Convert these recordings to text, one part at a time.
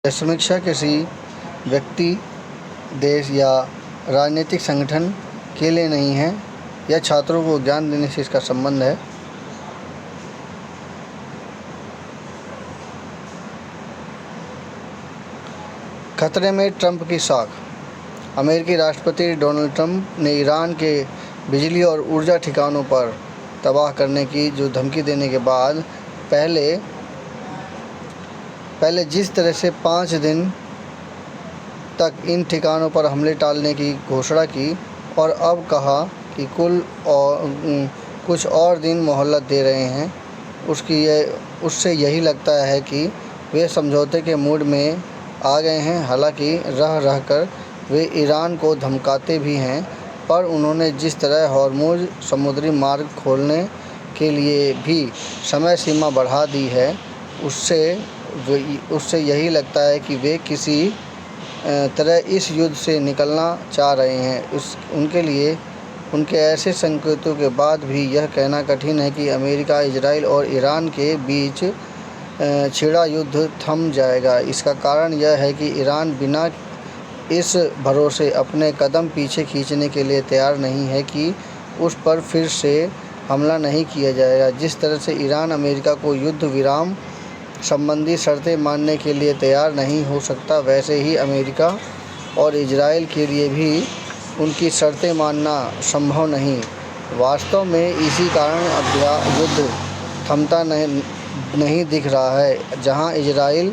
यह समीक्षा किसी व्यक्ति, देश या राजनीतिक संगठन के लिए नहीं है। यह छात्रों को ज्ञान देने से इसका संबंध है। खतरे में ट्रंप की साख। अमेरिकी राष्ट्रपति डोनाल्ड ट्रंप ने ईरान के बिजली और ऊर्जा ठिकानों पर तबाह करने की जो धमकी देने के बाद पहले जिस तरह से 5 दिन तक इन ठिकानों पर हमले टालने की घोषणा की और अब कहा कि कुछ और दिन मोहलत दे रहे हैं, उससे यही लगता है कि वे समझौते के मूड में आ गए हैं। हालांकि रह कर वे ईरान को धमकाते भी हैं, पर उन्होंने जिस तरह हॉर्मुज़ समुद्री मार्ग खोलने के लिए भी समय सीमा बढ़ा दी है, उससे यही लगता है कि वे किसी तरह इस युद्ध से निकलना चाह रहे हैं। उनके लिए उनके ऐसे संकेतों के बाद भी यह कहना कठिन है कि अमेरिका, इजराइल और ईरान के बीच छिड़ा युद्ध थम जाएगा। इसका कारण यह है कि ईरान बिना इस भरोसे अपने कदम पीछे खींचने के लिए तैयार नहीं है कि उस पर फिर से हमला नहीं किया जाएगा। जिस तरह से ईरान अमेरिका को युद्ध विराम संबंधी शर्तें मानने के लिए तैयार नहीं हो सकता, वैसे ही अमेरिका और इजराइल के लिए भी उनकी शर्तें मानना संभव नहीं। वास्तव में इसी कारण अब युद्ध थमता नहीं दिख रहा है। जहां इजराइल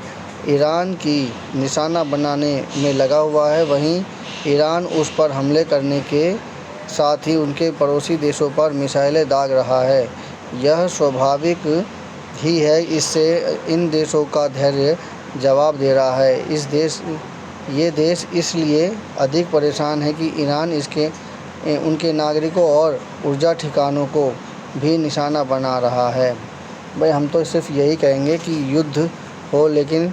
ईरान की निशाना बनाने में लगा हुआ है, वहीं ईरान उस पर हमले करने के साथ ही उनके पड़ोसी देशों पर मिसाइलें दाग रहा है। यह स्वाभाविक ही है, इससे इन देशों का धैर्य जवाब दे रहा है। ये देश इसलिए अधिक परेशान है कि ईरान उनके नागरिकों और ऊर्जा ठिकानों को भी निशाना बना रहा है। भाई, हम तो सिर्फ यही कहेंगे कि युद्ध हो, लेकिन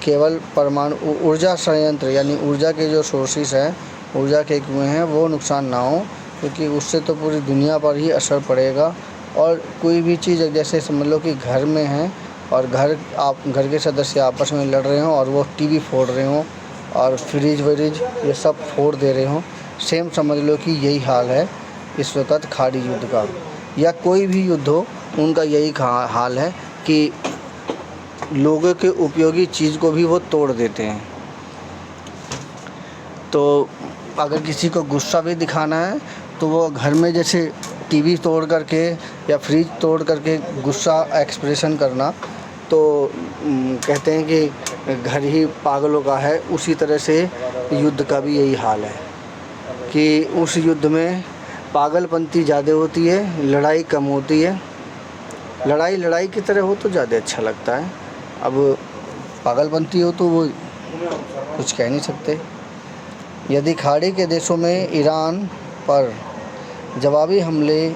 केवल परमाणु ऊर्जा संयंत्र यानी ऊर्जा के जो सोर्सेस हैं, ऊर्जा के कुएँ हैं, वो नुकसान ना हो, क्योंकि उससे तो पूरी दुनिया पर ही असर पड़ेगा। और कोई भी चीज़, जैसे समझ लो कि घर में हैं और घर के सदस्य आपस में लड़ रहे हों और वो टीवी फोड़ रहे हों और फ्रिज व्रिज ये सब फोड़ दे रहे हों, सेम समझ लो कि यही हाल है इस वक्त खाड़ी युद्ध का, या कोई भी युद्ध हो, उनका यही हाल है कि लोगों के उपयोगी चीज़ को भी वो तोड़ देते हैं। तो अगर किसी को गुस्सा भी दिखाना है तो वो घर में जैसे टीवी तोड़ करके या फ्रिज तोड़ करके गुस्सा एक्सप्रेशन करना, तो कहते हैं कि घर ही पागलों का है। उसी तरह से युद्ध का भी यही हाल है कि उस युद्ध में पागलपंती ज़्यादा होती है, लड़ाई कम होती है। लड़ाई की तरह हो तो ज़्यादा अच्छा लगता है। अब पागलपंती हो तो वो कुछ कह नहीं सकते। यदि खाड़ी के देशों में ईरान पर जवाबी हमले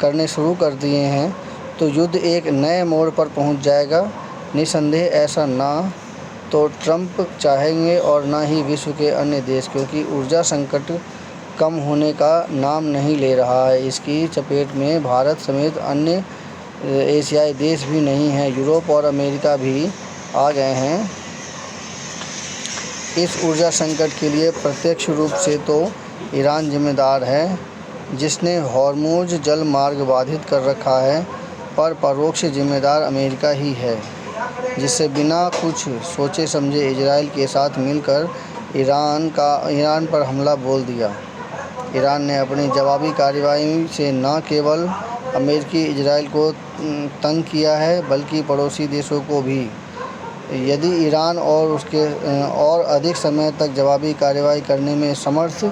करने शुरू कर दिए हैं तो युद्ध एक नए मोड़ पर पहुंच जाएगा। निसंदेह ऐसा ना तो ट्रंप चाहेंगे और ना ही विश्व के अन्य देश, क्योंकि ऊर्जा संकट कम होने का नाम नहीं ले रहा है। इसकी चपेट में भारत समेत अन्य एशियाई देश भी नहीं हैं। यूरोप और अमेरिका भी आ गए हैं। इस ऊर्जा संकट के लिए प्रत्यक्ष रूप से तो ईरान जिम्मेदार है, जिसने हॉर्मुज़ जल मार्ग बाधित कर रखा है, पर परोक्ष जिम्मेदार अमेरिका ही है, जिससे बिना कुछ सोचे समझे इजराइल के साथ मिलकर ईरान पर हमला बोल दिया। ईरान ने अपनी जवाबी कार्रवाई से न केवल अमेरिकी इजराइल को तंग किया है, बल्कि पड़ोसी देशों को भी। यदि ईरान और अधिक समय तक जवाबी कार्रवाई करने में समर्थ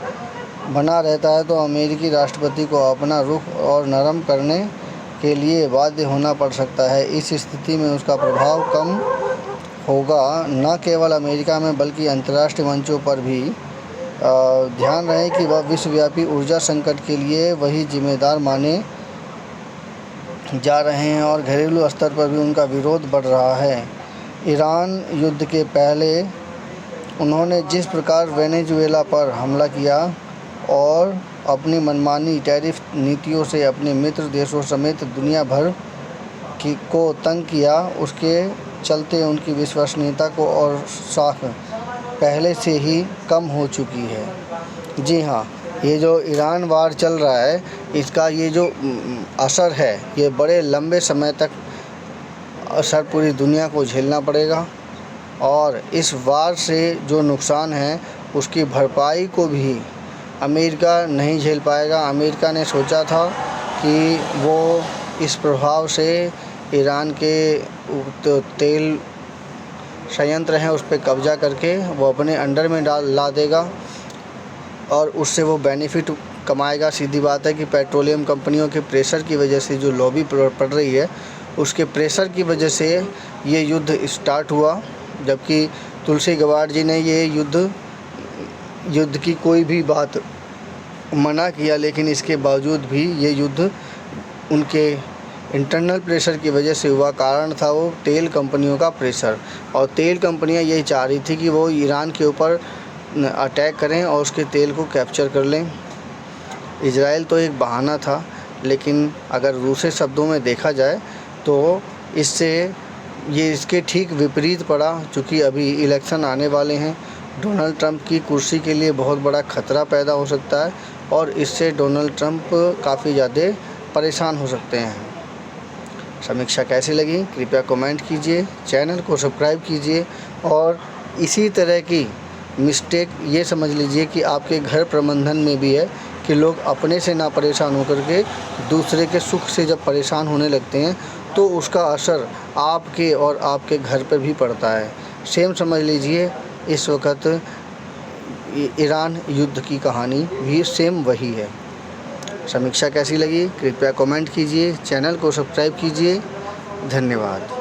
बना रहता है तो अमेरिकी राष्ट्रपति को अपना रुख और नरम करने के लिए बाध्य होना पड़ सकता है। इस स्थिति में उसका प्रभाव कम होगा, न केवल अमेरिका में बल्कि अंतर्राष्ट्रीय मंचों पर भी। ध्यान रहे कि वह विश्वव्यापी ऊर्जा संकट के लिए वही जिम्मेदार माने जा रहे हैं और घरेलू स्तर पर भी उनका विरोध बढ़ रहा है। ईरान युद्ध के पहले उन्होंने जिस प्रकार वेनेजुएला पर हमला किया और अपनी मनमानी टैरिफ नीतियों से अपने मित्र देशों समेत दुनिया भर को तंग किया, उसके चलते उनकी विश्वसनीयता को और साख पहले से ही कम हो चुकी है। जी हाँ, ये जो ईरान वार चल रहा है, इसका ये जो असर है, ये बड़े लंबे समय तक असर पूरी दुनिया को झेलना पड़ेगा और इस वार से जो नुकसान है उसकी भरपाई को भी अमेरिका नहीं झेल पाएगा। अमेरिका ने सोचा था कि वो इस प्रभाव से ईरान के तो तेल संयंत्र हैं उस पर कब्ज़ा करके वो अपने अंडर में ला देगा और उससे वो बेनिफिट कमाएगा। सीधी बात है कि पेट्रोलियम कंपनियों के प्रेशर की वजह से जो लॉबी पड़ रही है, उसके प्रेशर की वजह से ये युद्ध स्टार्ट हुआ। जबकि तुलसी गबार्ड जी ने ये युद्ध की कोई भी बात मना किया, लेकिन इसके बावजूद भी ये युद्ध उनके इंटरनल प्रेशर की वजह से हुआ। कारण था वो तेल कंपनियों का प्रेशर, और तेल कंपनियां यही चाह रही थी कि वो ईरान के ऊपर अटैक करें और उसके तेल को कैप्चर कर लें। इजराइल तो एक बहाना था, लेकिन अगर दूसरे शब्दों में देखा जाए तो इसके ठीक विपरीत पड़ा। चूँकि अभी इलेक्शन आने वाले हैं, डोनाल्ड ट्रंप की कुर्सी के लिए बहुत बड़ा खतरा पैदा हो सकता है और इससे डोनाल्ड ट्रंप काफ़ी ज़्यादा परेशान हो सकते हैं। समीक्षा कैसी लगी कृपया कमेंट कीजिए, चैनल को सब्सक्राइब कीजिए और इसी तरह की मिस्टेक ये समझ लीजिए कि आपके घर प्रबंधन में भी है कि लोग अपने से ना परेशान होकर के दूसरे के सुख से जब परेशान होने लगते हैं तो उसका असर आपके और आपके घर पर भी पड़ता है। सेम समझ लीजिए इस वक्त ईरान युद्ध की कहानी भी सेम वही है। समीक्षा कैसी लगी कृपया कमेंट कीजिए, चैनल को सब्सक्राइब कीजिए। धन्यवाद।